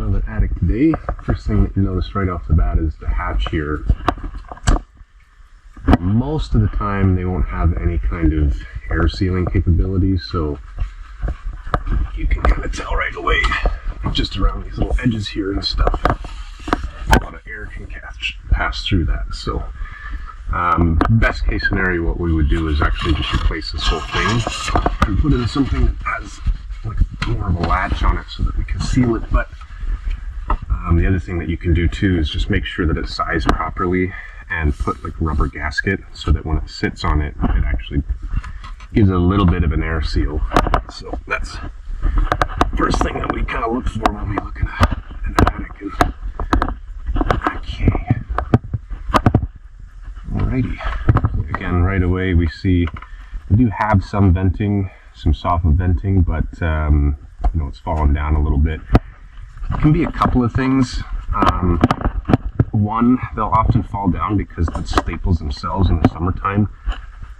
another attic today. First thing that you notice right off the bat is the hatch here. Most of the time they won't have any kind of air sealing capability, so you can kind of tell right away just around these little edges here and stuff. A lot of air can pass through that. So best case scenario, what we would do is actually just replace this whole thing and put in something that has like more of a latch on it so that we can seal it. But the other thing that you can do too is just make sure that it's sized properly and put like a rubber gasket so that when it sits on it, it actually gives it a little bit of an air seal. So that's the first thing that we kind of look for when we look at an attic. Okay. Alrighty. Again, right away we see we do have some venting, some soffit venting, but you know, it's fallen down a little bit. It can be a couple of things. One, they'll often fall down because the staples themselves in the summertime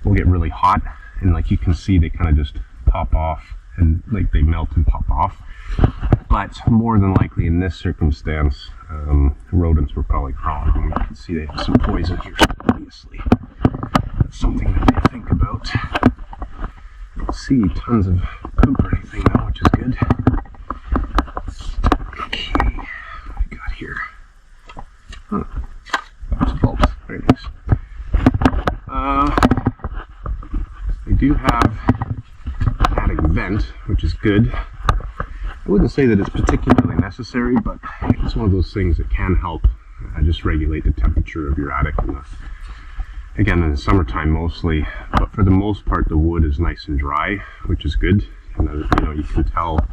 will get really hot, and like you can see, they kind of just pop off and like they melt and pop off. But more than likely in this circumstance, rodents were probably crawling, and you can see they have some poison here, obviously. That's something that they think about. You don't see tons of poop or anything though, which is good. Okay, what we got here? That's bulbs. Very nice. They do have an attic vent, which is good. I wouldn't say that it's particularly necessary, but it's one of those things that can help just regulate the temperature of your attic. And again, in the summertime mostly, but for the most part, the wood is nice and dry, which is good. And you know, you can tell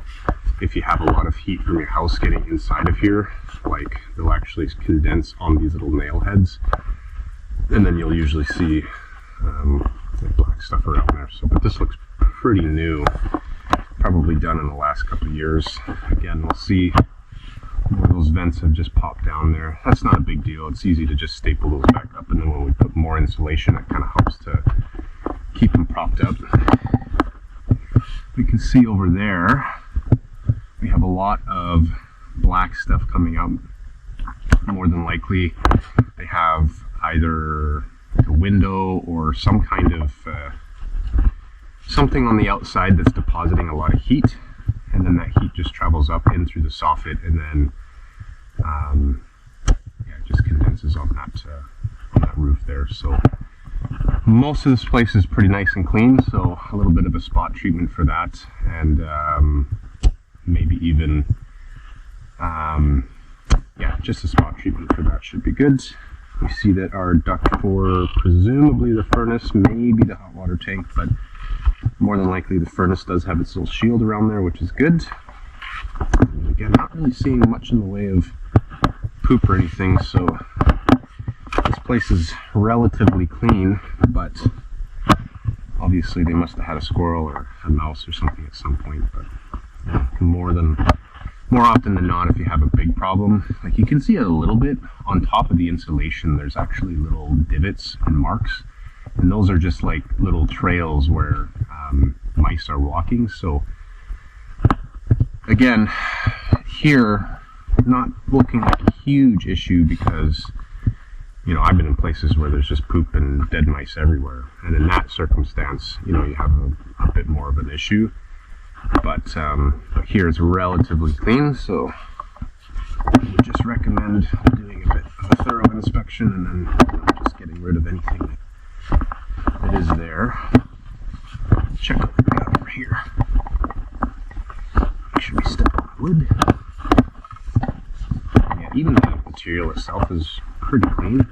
if you have a lot of heat from your house getting inside of here, like they'll actually condense on these little nail heads, and then you'll usually see like black stuff around there. So, but this looks pretty new, probably done in the last couple of years. Again, we'll see where those vents have just popped down there. That's not a big deal. It's easy to just staple those back up, and then when we put more insulation, it kind of helps to keep them propped up. We can see over there we have a lot of black stuff coming up. More than likely they have either a window or some kind of something on the outside that's depositing a lot of heat, and then that heat just travels up in through the soffit, and then yeah, it just condenses on that roof there. So most of this place is pretty nice and clean, so a little bit of a spot treatment for that, and maybe even yeah, just a spot treatment for that should be good. We see that our duct for presumably the furnace, maybe the hot water tank, but more than likely the furnace does have its little shield around there, which is good. And again, not really seeing much in the way of poop or anything, so this place is relatively clean, but obviously they must have had a squirrel or a mouse or something at some point. But more often than not, if you have a big problem, like you can see it a little bit on top of the insulation, there's actually little divots and marks, and those are just like little trails where mice are walking. So again, here, not looking like a huge issue, because you know, I've been in places where there's just poop and dead mice everywhere, and in that circumstance, you know, you have a bit more of an issue. But here it's relatively clean, so I would just recommend doing a bit of a thorough inspection, and then just getting rid of anything that is there. Check what we got over here. Make sure we step on the wood. Yeah, even the material itself is pretty clean,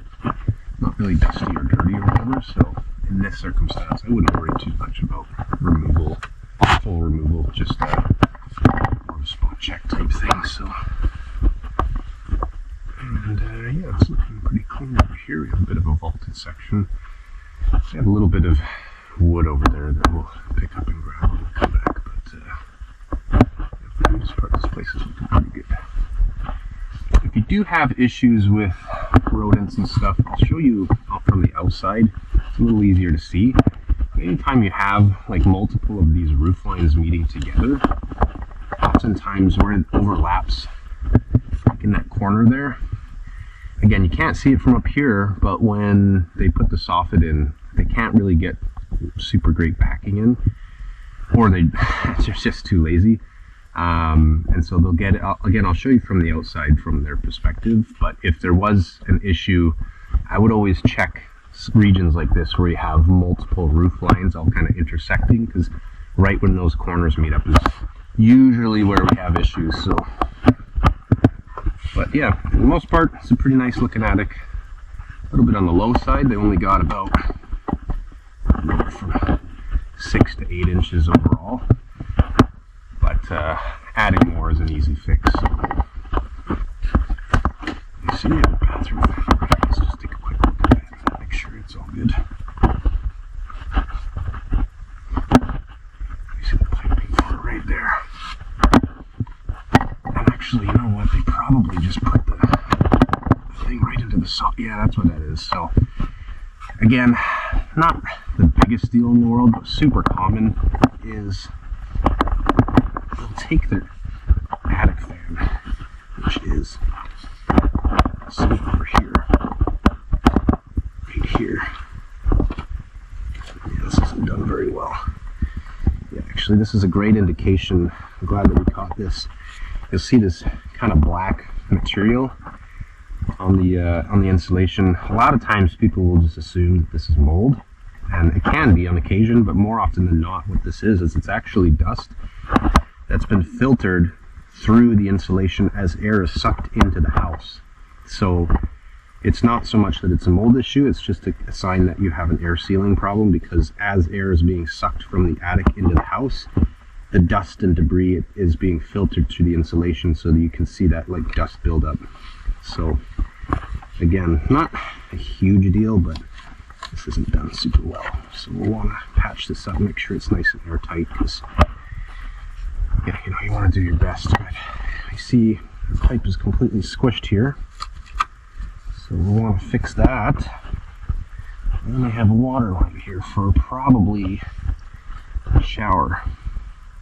not really dusty or dirty or whatever. So in this circumstance, I wouldn't worry too much about removal. Full removal, just more of a spot check type thing. So, and yeah, it's looking pretty clean over here. We have a bit of a vaulted section. We have a little bit of wood over there that we'll pick up and grab when we come back. But for the most part, this place is looking pretty good. If you do have issues with rodents and stuff, I'll show you from the outside. It's a little easier to see. Anytime you have like multiple of these roof lines meeting together, oftentimes where it overlaps, in that corner there. Again, you can't see it from up here, but when they put the soffit in, they can't really get super great backing in, or they're just too lazy. And so they'll get it, again, I'll show you from the outside from their perspective, but if there was an issue, I would always check regions like this where you have multiple roof lines all kind of intersecting, because right when those corners meet up is usually where we have issues. So, but yeah, for the most part, it's a pretty nice looking attic. A little bit on the low side. They only got about from 6 to 8 inches overall, but adding more is an easy fix. You see the bathroom. Let's just take a quick look at that, make sure it's all good. You see the piping for it right there. And actually, you know what? They probably just put the thing right into the socket. Yeah, that's what that is. So, again, not the biggest deal in the world, but super common is they'll take their attic fan, which is, see over here, right here. Yeah, this isn't done very well. Yeah, actually, this is a great indication. I'm glad that we caught this. You'll see this kind of black material on the insulation. A lot of times people will just assume that this is mold, and it can be on occasion, but more often than not what this is it's actually dust that's been filtered through the insulation as air is sucked into the house. So it's not so much that it's a mold issue, it's just a sign that you have an air sealing problem, because as air is being sucked from the attic into the house, the dust and debris is being filtered through the insulation, so that you can see that like dust buildup. So again, not a huge deal, but this isn't done super well. So we'll want to patch this up, make sure it's nice and airtight, because yeah, you know, you want to do your best. But I see the pipe is completely squished here, so we'll want to fix that. And then I have a water line here for probably a shower.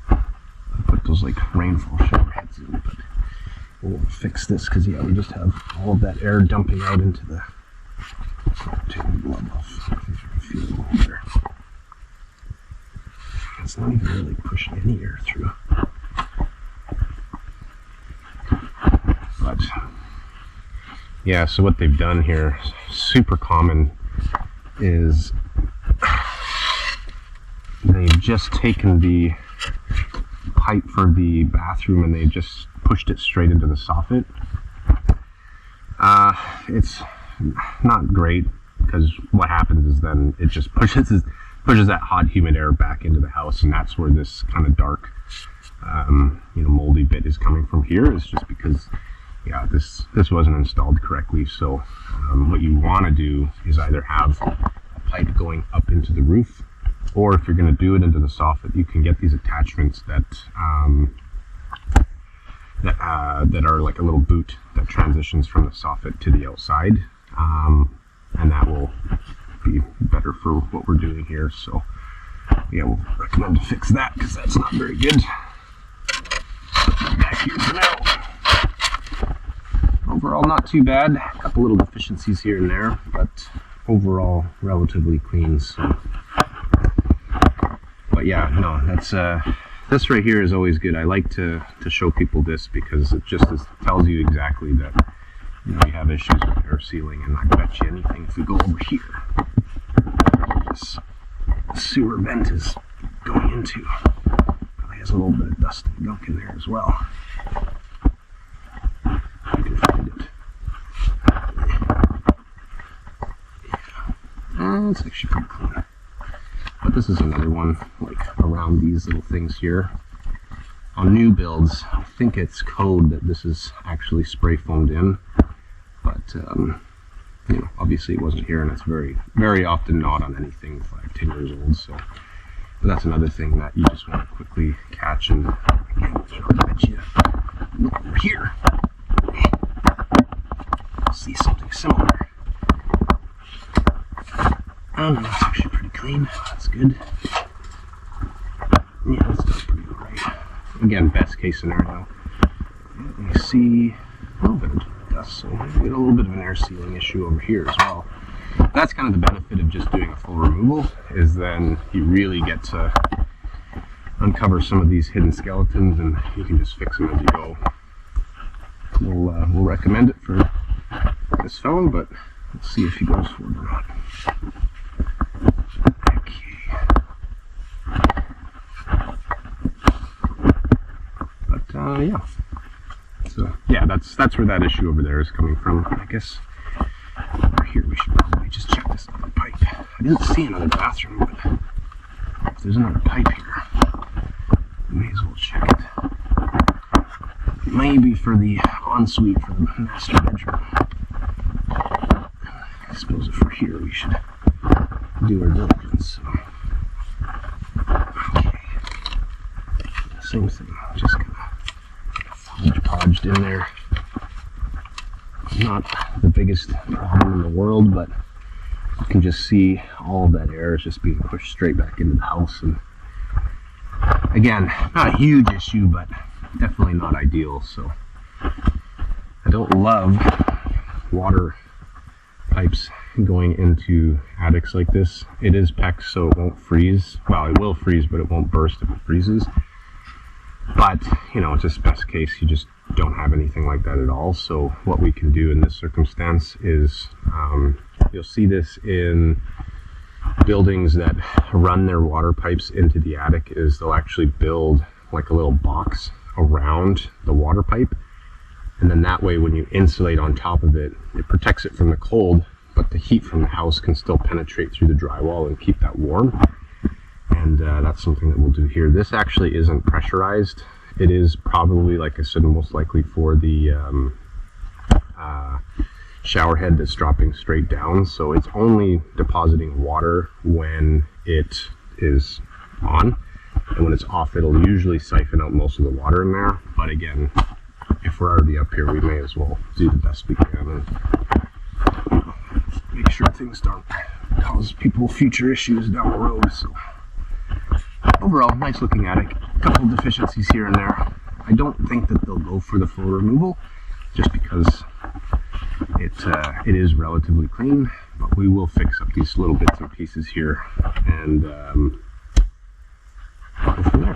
I put those like rainfall shower heads in, but we'll fix this because yeah, we just have all of that air dumping out into the. Take the glove off. I can feel it a little better. It's not even really pushing any air through. But yeah, so what they've done here, super common, is they've just taken the pipe for the bathroom and they just pushed it straight into the soffit. It's not great, because what happens is then it just pushes that hot humid air back into the house, and that's where this kind of dark moldy bit is coming from here. Is just because yeah, this wasn't installed correctly. So what you want to do is either have a pipe going up into the roof, or if you're going to do it into the soffit, you can get these attachments that are like a little boot that transitions from the soffit to the outside, and that will be better for what we're doing here. So yeah, we'll recommend to fix that because that's not very good. Back here for now. Overall, not too bad. A couple little deficiencies here and there, but overall relatively clean. So, but yeah, no, that's this right here is always good. I like to show people this because it just tells you exactly that you have issues with air sealing, and I bet you anything if we go over here, this sewer vent is going into, probably has a little bit of dust and gunk in there as well. You can find it. Yeah. It's actually pretty clean. But this is another one, like around these little things here. On new builds, I think it's code that this is actually spray foamed in, but obviously it wasn't here, and it's very, very often not on anything 5-10 years old. So but that's another thing that you just want to quickly catch. And again, I bet you look over here, see something similar. That's actually pretty clean. That's good. Yeah, that's pretty alright. Again, best case scenario. Let me see. a little bit of dust, so we get a little bit of an air sealing issue over here as well. That's kind of the benefit of just doing a full removal, is then you really get to uncover some of these hidden skeletons, and you can just fix them as you go. We'll recommend it for this fellow, but let's see if he goes for it or not. Yeah. So yeah, that's where that issue over there is coming from. I guess over here we should probably just check this other pipe. I didn't see another bathroom, but if there's another pipe here, we may as well check it. Maybe for the ensuite for the master bedroom. I suppose if we're here, we should do our diligence. So. Okay. Same thing, just kind of hodgepodged in there. Not the biggest problem in the world, but you can just see all of that air is just being pushed straight back into the house. And again, not a huge issue, but definitely not ideal. So I don't love water pipes going into attics like this. It is PEX, so it won't freeze. Well, it will freeze, but it won't burst if it freezes. But, you know, just best case, you just don't have anything like that at all. So what we can do in this circumstance is, you'll see this in buildings that run their water pipes into the attic, is they'll actually build like a little box around the water pipe. And then that way, when you insulate on top of it, it protects it from the cold, but the heat from the house can still penetrate through the drywall and keep that warm. And that's something that we'll do here. This actually isn't pressurized. It is probably, like I said, most likely for the shower head that's dropping straight down. So it's only depositing water when it is on. And when it's off, it'll usually siphon out most of the water in there. But again, if we're already up here, we may as well do the best we can and, you know, make sure things don't cause people future issues down the road. So overall, nice looking attic. A couple deficiencies here and there. I don't think that they'll go for the full removal, just because it is relatively clean. But we will fix up these little bits and pieces here and go from there.